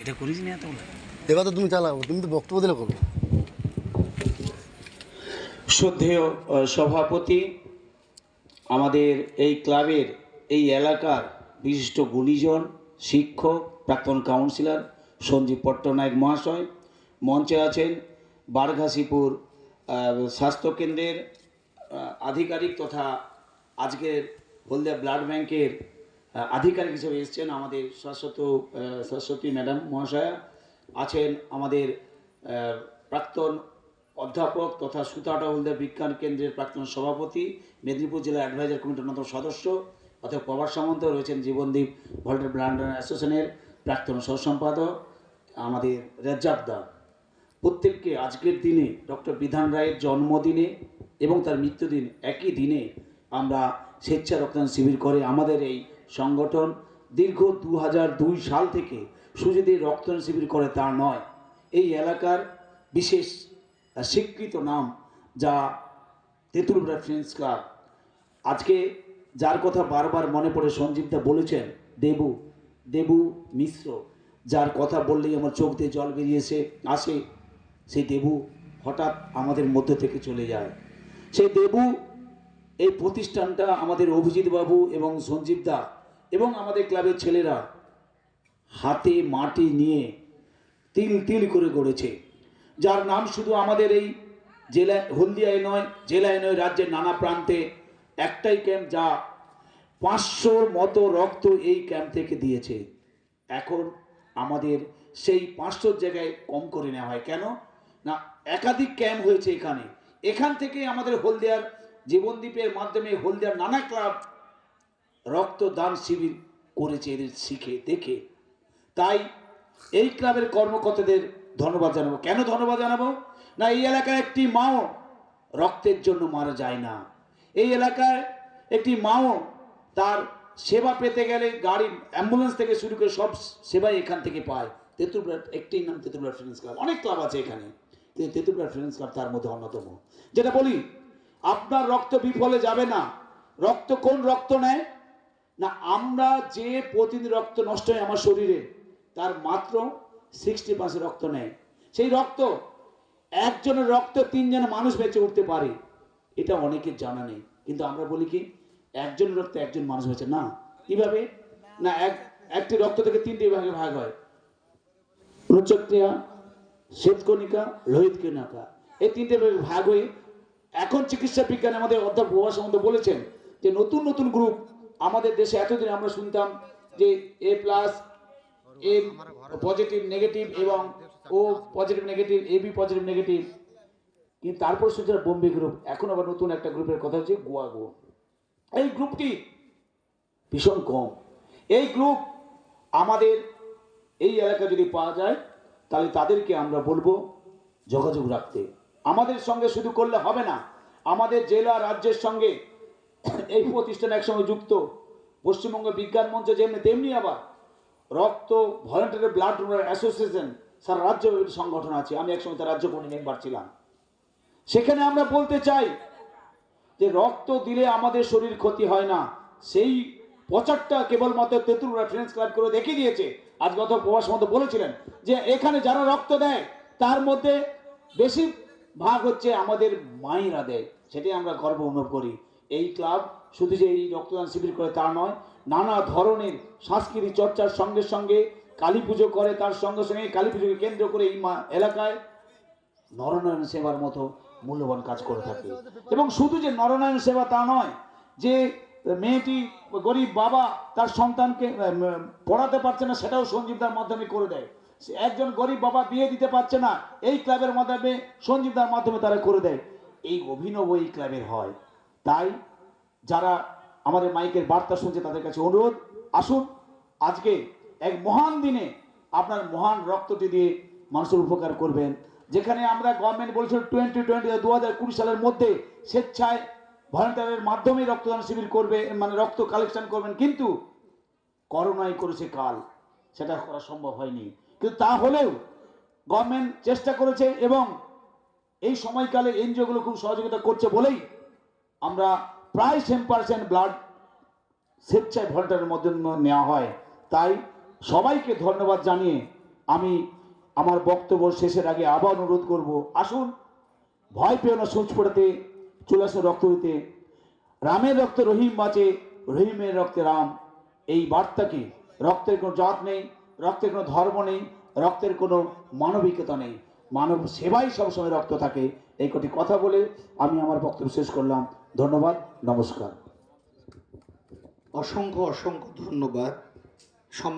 এটা করিস না এতগুলো। দেখো তো তুমি চালাও, তুমি তো বক্তব্য দিলে করবে। শ্রদ্ধেয় সভাপতি, আমাদের এই ক্লাবের এই এলাকার বিশিষ্ট গুণীজন, শিক্ষক, প্রাক্তন কাউন্সিলর সঞ্জীব পট্টনায়ক মহাশয়, মঞ্চে আছেন বারঘাসিপুর স্বাস্থ্যকেন্দ্রের আধিকারিক তথা আজকের হলদিয়া ব্লাড ব্যাংকের আধিকারিক হিসেবে এসছেন আমাদের শাশ্বতী ম্যাডাম মহাশয়া, আছেন আমাদের প্রাক্তন অধ্যাপক তথা সুতাহাটা হলদিয়া বিজ্ঞান কেন্দ্রের প্রাক্তন সভাপতি, মেদিনীপুর জেলা অ্যাডভাইজার কমিটির অন্যতম সদস্য অর্থাৎ প্রভাস সামন্ত, রয়েছেন জীবনদীপ ভলেন্টিয়ার ব্লাড অ্যাসোসিয়েশনের প্রাক্তন সহ সম্পাদক আমাদের রেজ্জাবদা। প্রত্যেককে আজকের দিনে ডক্টর বিধান রায়ের জন্মদিনে এবং তার মৃত্যুদিন একই দিনে আমরা স্বেচ্ছা রক্তদান শিবির করে আমাদের এই সংগঠন দীর্ঘ 2002 সাল থেকে শুধু যে রক্তদান শিবির করে তা নয়, এই এলাকার বিশেষ স্বীকৃত নাম যা তেঁতুলপাড়া ফ্রেন্ডস ক্লাব। আজকে যার কথা বারবার মনে পড়ে সঞ্জীবদা বলেছেন, দেবু মিশ্র, যার কথা বললেই আমার চোখ দিয়ে জল বেরিয়েছে আসে, সেই দেবু হঠাৎ আমাদের মধ্য থেকে চলে যায়। সেই দেবু এই প্রতিষ্ঠানটা আমাদের অভিজিৎ বাবু এবং সঞ্জীবদা এবং আমাদের ক্লাবের ছেলেরা হাতে মাটি নিয়ে তিল তিল করে গড়েছে, যার নাম শুধু আমাদের এই জেলায় হলদিয়ায় নয়, জেলায় নয়, রাজ্যের নানা প্রান্তে একটাই ক্যাম্প, যা 500-র মতো রক্ত এই ক্যাম্প থেকে দিয়েছে। এখন আমাদের সেই 500 জায়গায় কম করে নেওয়া হয় কেন না, একাধিক ক্যাম্প হয়েছে এখান থেকে আমাদের হলদিয়ার জীবনদীপের মাধ্যমে হলদিয়ার নানা ক্লাব রক্তদান শিবির করেছে এদের শিখে দেখে। তাই এই ক্লাবের কর্মকর্তাদের ধন্যবাদ জানাবো। কেন ধন্যবাদ জানাবো না, এই এলাকায় একটি মাও রক্তের জন্য মারা যায় না। এই এলাকায় একটি মাও তার সেবা পেতে গেলে গাড়ি অ্যাম্বুলেন্স থেকে শুরু করে সব সেবাই এখান থেকে পায়। তেঁতুলপাড়া একটি নাম তেঁতুলপাড়া ফ্রেন্ডস ক্লাব, অনেক ক্লাব আছে এখানে, কিন্তু তেঁতুলপাড়া ফ্রেন্ডস ক্লাব তার মধ্যে অন্যতম। যেটা বলি, আপনার রক্ত বিফলে যাবে না। রক্ত কোন রক্ত নেয় না, আমরা যে প্রতিদিন রক্ত নষ্ট হয় আমার শরীরে তার মাত্র 60% রক্ত নেয়। সেই রক্ত, একজনের রক্ত 3 জন মানুষ বেঁচে উঠতে পারে, এটা অনেকের জানা নেই। কিন্তু আমরা বলি কি, একজন রক্ত একজন মানুষ বেঁচে না। কিভাবে না, একটি রক্ত থেকে 3টে ভাগে ভাগ হয়, অনুচক্রিয়া, শ্বেতকণিকা, লোহিত কণিকা, এই 3টে ভাগ হয়ে এখন চিকিৎসা বিজ্ঞানে আমাদের অধ্যাপক প্রভাস সামন্ত বলেছেন যে নতুন নতুন গ্রুপ আমাদের দেশে। এতদিন আমরা শুনতাম যে A+, A পজিটিভ নেগেটিভ এবং O positive negative, AB positive negative, কিন্তু তারপর শুনছিলাম বোম্বে গ্রুপ, এখন আবার নতুন একটা গ্রুপের কথা হচ্ছে গোয়া গ্রুপ। এই গ্রুপটি ভীষণ কম। এই গ্রুপ আমাদের এই এলাকায় যদি পাওয়া যায় তাহলে তাদেরকে আমরা বলবো যোগাযোগ রাখতে। আমাদের সঙ্গে শুধু করলে হবে না, আমাদের জেলা রাজ্যের সঙ্গে এই প্রতিষ্ঠান একসঙ্গে যুক্ত। পশ্চিমবঙ্গ বিজ্ঞান মঞ্চ যেমনি তেমনি আবার রক্ত ভলেন্টিয়ার ব্লাড ডোনার অ্যাসোসিয়েশন সারা রাজ্য সংগঠন আছে। আমি একসময় তার রাজ্য কমিটি মেম্বার ছিলাম। সেখানে আমরা বলতে চাই যে রক্ত দিলে আমাদের শরীর ক্ষতি হয় না। সেই প্রচারটা কেবলমাত্র তেঁতুলপাড়া ফ্রেন্ডস ক্লাব করে দেখিয়ে দিয়েছে। আজ গত প্রভাস সামন্ত বলেছিলেন যে এখানে যারা রক্ত দেয় তার মধ্যে বেশি ভাগ হচ্ছে আমাদের মায়েরা দেয়, সেটাই আমরা গর্ব অনুভব করি। এই ক্লাব শুধু যে এই রক্তদান শিবির করে তা নয়, নানা ধরনের সাংস্কৃতিক চর্চার সঙ্গে সঙ্গে কালী পুজো করে, তার সঙ্গে সঙ্গে কালী পুজোকে কেন্দ্র করে এই এলাকায় নরনারায়ণ সেবার মতো মূল্যবান কাজ করে থাকে। এবং শুধু যে নরনারায়ণ সেবা তা নয়, যে মেয়েটি গরিব বাবা তার সন্তানকে পড়াতে পারছে না, সেটাও সঞ্জীবদার মাধ্যমে করে দেয়। একজন গরিব বাবা বিয়ে দিতে পারছে না, এই ক্লাবের মাধ্যমে সঞ্জীবদার মাধ্যমে তারা করে দেয়। এই অভিনব এই ক্লাবের হয়। তাই যারা আমাদের মাইকের বার্তা শুনছে তাদের কাছে অনুরোধ, আসুন আজকে এক মহান দিনে আপনার মহান রক্তটি দিয়ে মানুষের উপকার করবেন। যেখানে আমরা গভর্নমেন্ট বলেছিল 2020 সালের মধ্যে স্বেচ্ছায় ভলেন্টিয়ারের মাধ্যমে রক্তদান শিবির করবে, মানে রক্ত কালেকশন করবেন, কিন্তু করোনাই করেছে কাল, সেটা করা সম্ভব হয়নি। কিন্তু তাহলেও গভর্নমেন্ট চেষ্টা করেছে এবং এই সময়কালে এনজিওগুলো খুব সহযোগিতা করছে বলেই আমরা প্রায় 10% ব্লাড স্বেচ্ছায় ভলেন্টিয়ারের মধ্যে নেওয়া হয়। তাই সবাইকে ধন্যবাদ জানিয়ে আমি আমার বক্তব্য শেষের আগে আবার অনুরোধ করব, আসুন ভয় পেও না, সূচ পড়াতে চলে আসুন রক্ত দিতে। রামের রক্তে রহিম বাঁচে, রহিমের রক্তে রাম। এই বার্তাকে, রক্তের কোনো জাত নেই, রক্তের কোনো ধর্ম নেই, রক্তের কোনো মানবিকতা নেই, মানব সেবাই সবসময় রক্ত থাকে। এই কটি কথা বলে আমি আমার বক্তব্য শেষ করলাম। ধন্যবাদ, নমস্কার। অসংখ্য অসংখ্য ধন্যবাদ। সম্মান